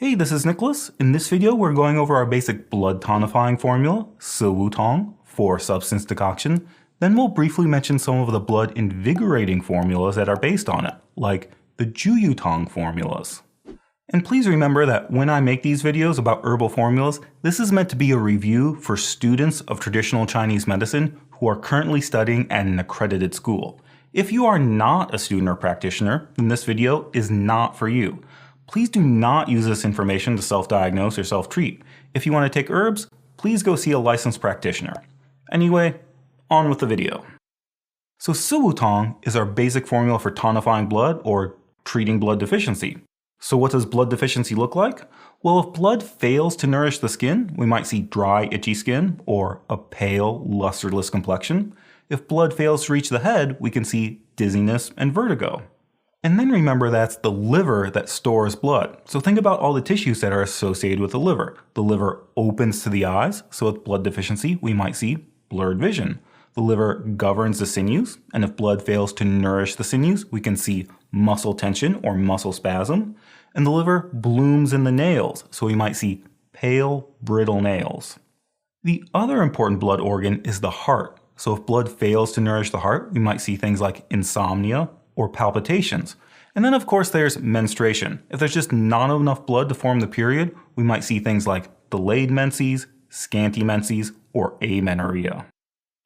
Hey, this is Nicholas. In this video, we're going over our basic blood tonifying formula, tong, for substance decoction. Then we'll briefly mention some of the blood invigorating formulas that are based on it, like the tong formulas. And please remember that when I make these videos about herbal formulas, this is meant to be a review for students of traditional Chinese medicine who are currently studying at an accredited school. If you are not a student or practitioner, then this video is not for you. Please do not use this information to self-diagnose or self-treat. If you want to take herbs, please go see a licensed practitioner. Anyway, on with the video. So tong is our basic formula for tonifying blood or treating blood deficiency. So what does blood deficiency look like? Well, if blood fails to nourish the skin, we might see dry, itchy skin or a pale, lusterless complexion. If blood fails to reach the head, we can see dizziness and vertigo. And then remember that's the liver that stores blood. So think about all the tissues that are associated with the liver. The liver opens to the eyes, so with blood deficiency, we might see blurred vision. The liver governs the sinews, and if blood fails to nourish the sinews, we can see muscle tension or muscle spasm. And the liver blooms in the nails, so we might see pale, brittle nails. The other important blood organ is the heart. So if blood fails to nourish the heart, we might see things like insomnia or palpitations. And then of course there's menstruation. If there's just not enough blood to form the period, we might see things like delayed menses, scanty menses, or amenorrhea.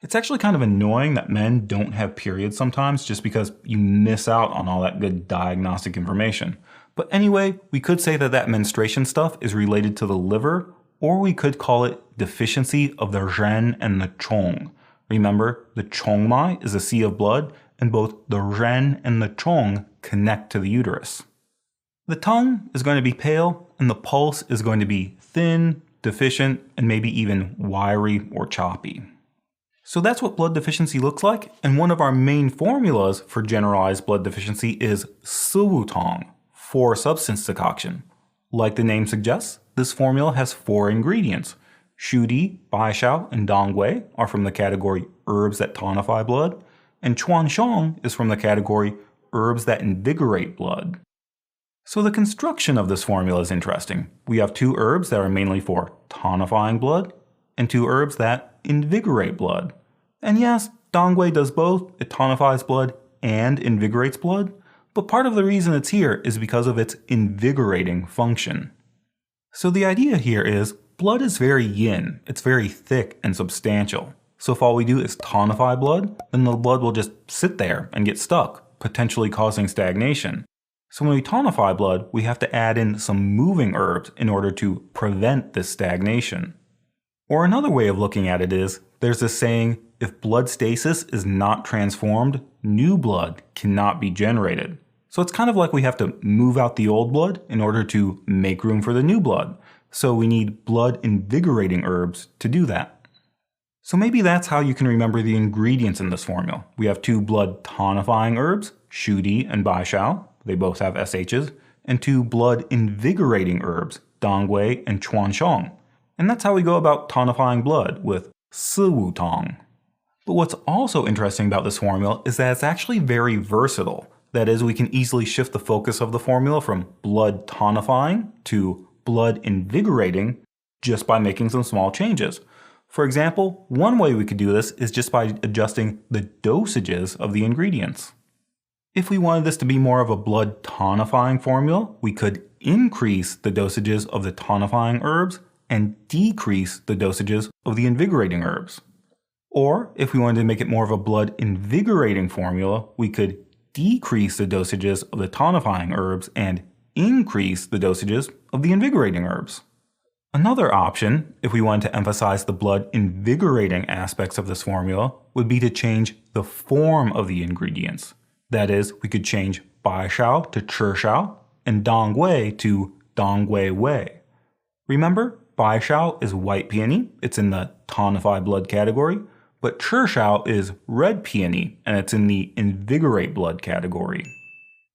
It's actually kind of annoying that men don't have periods sometimes just because you miss out on all that good diagnostic information. But anyway, we could say that menstruation stuff is related to the liver, or we could call it deficiency of the zhen and the chong. Remember, the chongmai is a sea of blood, and both the zhen and the chong connect to the uterus. The tongue is going to be pale, and the pulse is going to be thin, deficient, and maybe even wiry or choppy. So that's what blood deficiency looks like, and one of our main formulas for generalized blood deficiency is tong, for substance decoction. Like the name suggests, this formula has 4 ingredients. Shudi, baishao, and dongwei are from the category herbs that tonify blood, and chuanxiang is from the category herbs that invigorate blood. So the construction of this formula is interesting. We have 2 herbs that are mainly for tonifying blood, and 2 herbs that invigorate blood. And yes, dongwei does both. It tonifies blood and invigorates blood, but part of the reason it's here is because of its invigorating function. So the idea here is blood is very yin. It's very thick and substantial. So if all we do is tonify blood, then the blood will just sit there and get stuck, potentially causing stagnation. So when we tonify blood, we have to add in some moving herbs in order to prevent this stagnation. Or another way of looking at it is, there's this saying, if blood stasis is not transformed, new blood cannot be generated. So it's kind of like we have to move out the old blood in order to make room for the new blood. So we need blood invigorating herbs to do that. So maybe that's how you can remember the ingredients in this formula. We have 2 blood tonifying herbs, shudi and baishao, they both have SHs, and 2 blood invigorating herbs, dongwei and chuanxiang. And that's how we go about tonifying blood with tong. But what's also interesting about this formula is that it's actually very versatile. That is, we can easily shift the focus of the formula from blood tonifying to blood invigorating just by making some small changes. For example, one way we could do this is just by adjusting the dosages of the ingredients. If we wanted this to be more of a blood tonifying formula, we could increase the dosages of the tonifying herbs and decrease the dosages of the invigorating herbs. Or if we wanted to make it more of a blood invigorating formula, we could decrease the dosages of the tonifying herbs and increase the dosages of the invigorating herbs. Another option, if we wanted to emphasize the blood invigorating aspects of this formula, would be to change the form of the ingredients. That is, we could change baishao to chishao and dongwei to dongwei wei. Remember, baishao is white peony, it's in the tonify blood category, but chishao is red peony and it's in the invigorate blood category.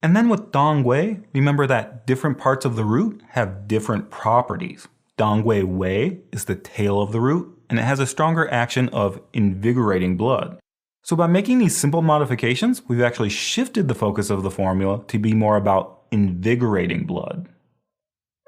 And then with dongwei, remember that different parts of the root have different properties. Dongwei wei is the tail of the root, and it has a stronger action of invigorating blood. So by making these simple modifications, we've actually shifted the focus of the formula to be more about invigorating blood.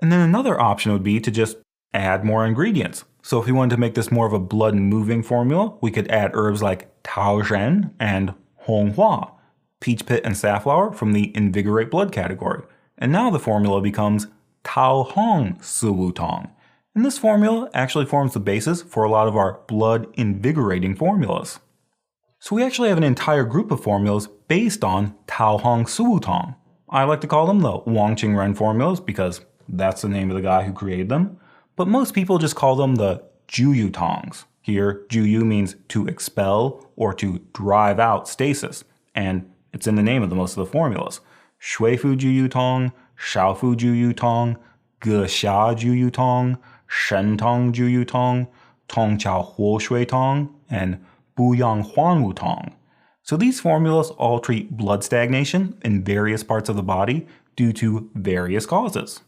And then another option would be to just add more ingredients. So if we wanted to make this more of a blood-moving formula, we could add herbs like tao zhen and honghua, peach pit and safflower from the invigorate blood category. And now the formula becomes tao hong si wu tong. And this formula actually forms the basis for a lot of our blood-invigorating formulas. So we actually have an entire group of formulas based on tao hong si wu tong. I like to call them the Wang Qingren formulas because that's the name of the guy who created them. But most people just call them the Juyu tongs. Here, Juyu means to expel or to drive out stasis, and it's in the name of most of the formulas. Shuifu Juyu tong, Shaofu Juyu tong, Ge-xia Juyu tong, Shen tong Juyu tong, Tong Chao Huo Shui tong, and Buyang Huanwu tong. So these formulas all treat blood stagnation in various parts of the body due to various causes.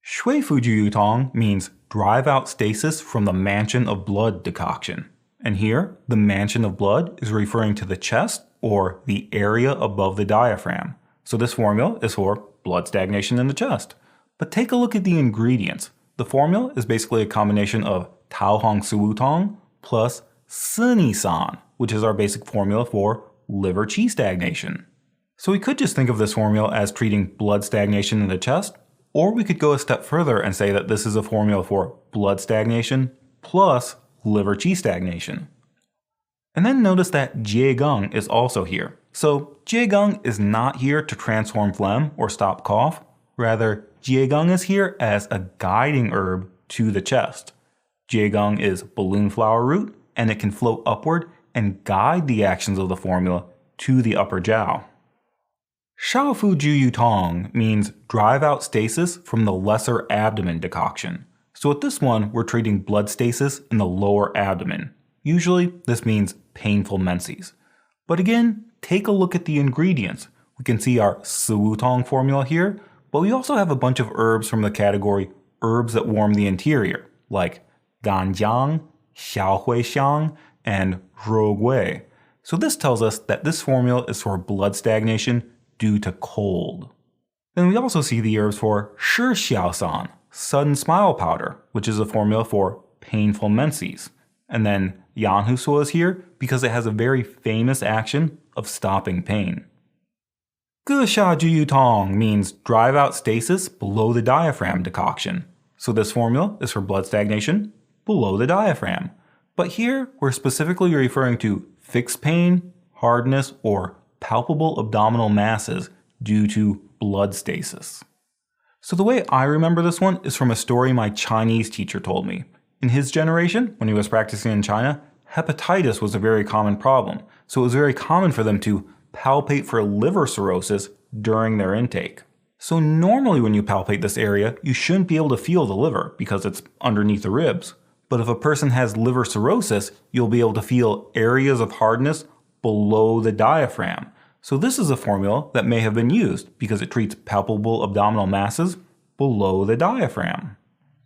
Shuifu Juyu tong means drive out stasis from the mansion of blood decoction. And here, the mansion of blood is referring to the chest or the area above the diaphragm. So this formula is for blood stagnation in the chest. But take a look at the ingredients. The formula is basically a combination of tao hong si wu tong plus sinisan, which is our basic formula for liver qi stagnation. So we could just think of this formula as treating blood stagnation in the chest, or we could go a step further and say that this is a formula for blood stagnation plus liver qi stagnation. And then notice that jiegung is also here. So jiegung is not here to transform phlegm or stop cough. Rather, jiegung is here as a guiding herb to the chest. Jiegung is balloon flower root, and it can float upward and guide the actions of the formula to the upper jiao. Shaofu Juyu tong means drive out stasis from the lesser abdomen decoction. So with this one, we're treating blood stasis in the lower abdomen. Usually, this means painful menses. But again, take a look at the ingredients. We can see our si wu tong formula here, but we also have a bunch of herbs from the category herbs that warm the interior, like ganjiang, xiaohuixiang, and rogui. So this tells us that this formula is for blood stagnation due to cold. Then we also see the herbs for shi xiaosan, sudden smile powder, which is a formula for painful menses. And then yanhusuo is here because it has a very famous action of stopping pain. Ge-xia Juyu tong means drive out stasis below the diaphragm decoction. So this formula is for blood stagnation below the diaphragm. But here we're specifically referring to fixed pain, hardness, or palpable abdominal masses due to blood stasis. So the way I remember this one is from a story my Chinese teacher told me. In his generation, when he was practicing in China, hepatitis was a very common problem. So it was very common for them to palpate for liver cirrhosis during their intake. So normally when you palpate this area, you shouldn't be able to feel the liver because it's underneath the ribs. But if a person has liver cirrhosis, you'll be able to feel areas of hardness below the diaphragm. So this is a formula that may have been used because it treats palpable abdominal masses below the diaphragm.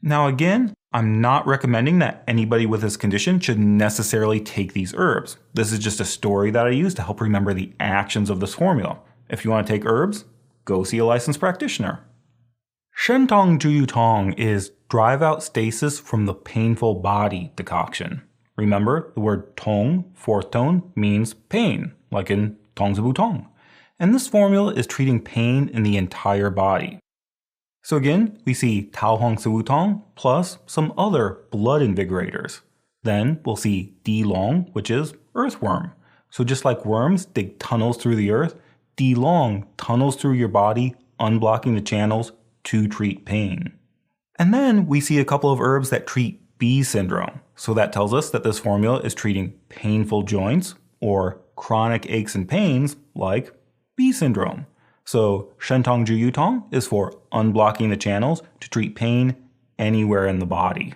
Now again, I'm not recommending that anybody with this condition should necessarily take these herbs. This is just a story that I use to help remember the actions of this formula. If you want to take herbs, go see a licensed practitioner. Shentong Juyu tong is drive out stasis from the painful body decoction. Remember, the word tong, fourth tone, means pain, like in tong zi bu tong. And this formula is treating pain in the entire body. So again, we see tao hong si wu tong plus some other blood invigorators. Then we'll see di long, which is earthworm. So just like worms dig tunnels through the earth, di long tunnels through your body, unblocking the channels to treat pain. And then we see a couple of herbs that treat B syndrome. So that tells us that this formula is treating painful joints or chronic aches and pains like B syndrome. So Shentong Juyu tong is for unblocking the channels to treat pain anywhere in the body.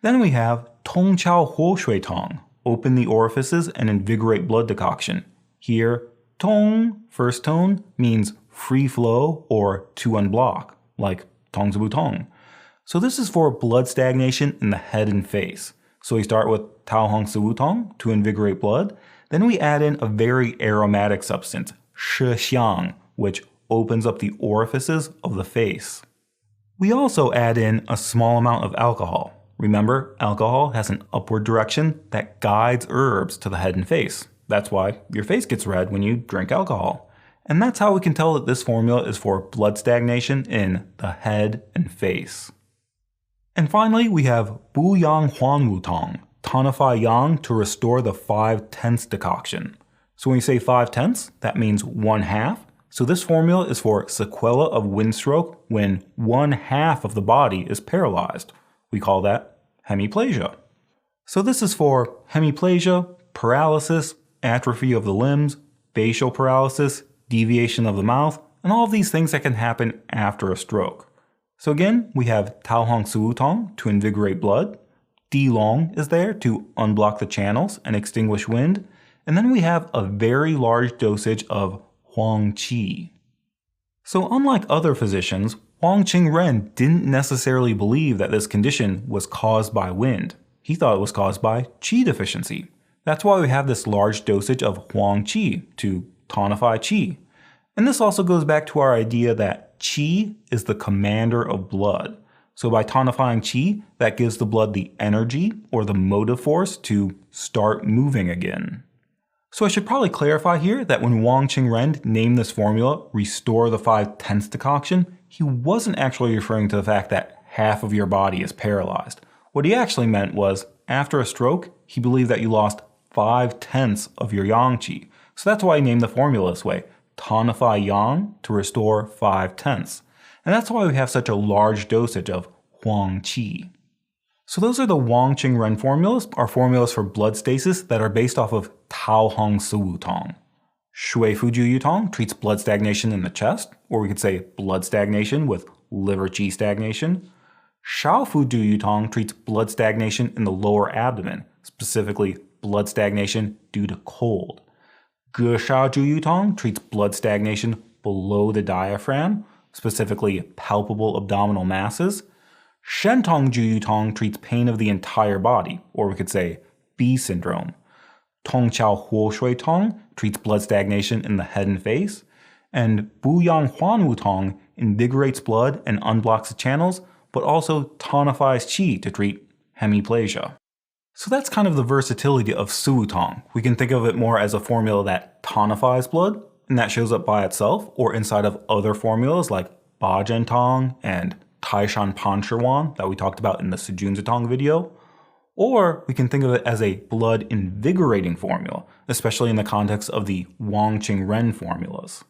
Then we have Tong Chao Huo Shui tong, open the orifices and invigorate blood decoction. Here, tong, first tone, means free flow or to unblock, like tong zi bu tong. So this is for blood stagnation in the head and face. So we start with tao hong si wu tong to invigorate blood. Then we add in a very aromatic substance, shi xiang, which opens up the orifices of the face. We also add in a small amount of alcohol. Remember, alcohol has an upward direction that guides herbs to the head and face. That's why your face gets red when you drink alcohol. And that's how we can tell that this formula is for blood stagnation in the head and face. And finally, we have Bu Yang Huan Wu Tong, tonify yang to restore the 5/10 decoction. So when we say 5/10, that means 1/2. So this formula is for sequela of windstroke when 1/2 of the body is paralyzed. We call that hemiplasia. So this is for hemiplasia, paralysis, atrophy of the limbs, facial paralysis, deviation of the mouth, and all of these things that can happen after a stroke. So again, we have Tao Hong Su Tong to invigorate blood, Di Long is there to unblock the channels and extinguish wind, and then we have a very large dosage of Huang Qi. So unlike other physicians, Huang Qingren didn't necessarily believe that this condition was caused by wind. He thought it was caused by qi deficiency. That's why we have this large dosage of Huang Qi to tonify qi. And this also goes back to our idea that qi is the commander of blood. So by tonifying qi, that gives the blood the energy or the motive force to start moving again. So I should probably clarify here that when Huang Qingren named this formula restore the 5/10 decoction, he wasn't actually referring to the fact that half of your body is paralyzed. What he actually meant was, after a stroke, he believed that you lost 5/10 of your yang qi. So that's why he named the formula this way, tonify yang to restore 5/10. And that's why we have such a large dosage of Huang Qi. So those are the Huang Qingren formulas, are formulas for blood stasis that are based off of Tao Hong Su Tong. Shui Fu Ju Yu Tong treats blood stagnation in the chest, or we could say blood stagnation with liver qi stagnation. Shao Fu Ju Yu Tong treats blood stagnation in the lower abdomen, specifically blood stagnation due to cold. Ge Sha Ju Yu Tong treats blood stagnation below the diaphragm, specifically palpable abdominal masses. Shen Tong Ju Yu Tong treats pain of the entire body, or we could say B syndrome. Tong Chao Huo Shui Tong treats blood stagnation in the head and face. And Bu Yang Huan Wu Tong invigorates blood and unblocks the channels, but also tonifies qi to treat hemiplasia. So that's kind of the versatility of Su Tong. We can think of it more as a formula that tonifies blood, and that shows up by itself, or inside of other formulas like Ba Zhen Tong and Taishan Pan Shiwan that we talked about in the Sujun Tong video. Or we can think of it as a blood invigorating formula, especially in the context of the Huang Qingren formulas.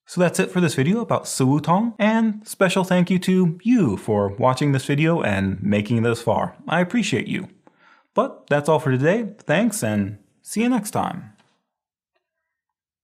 So that's it for this video about Su Tong, and special thank you to you for watching this video and making it this far. I appreciate you. But that's all for today. Thanks, and see you next time.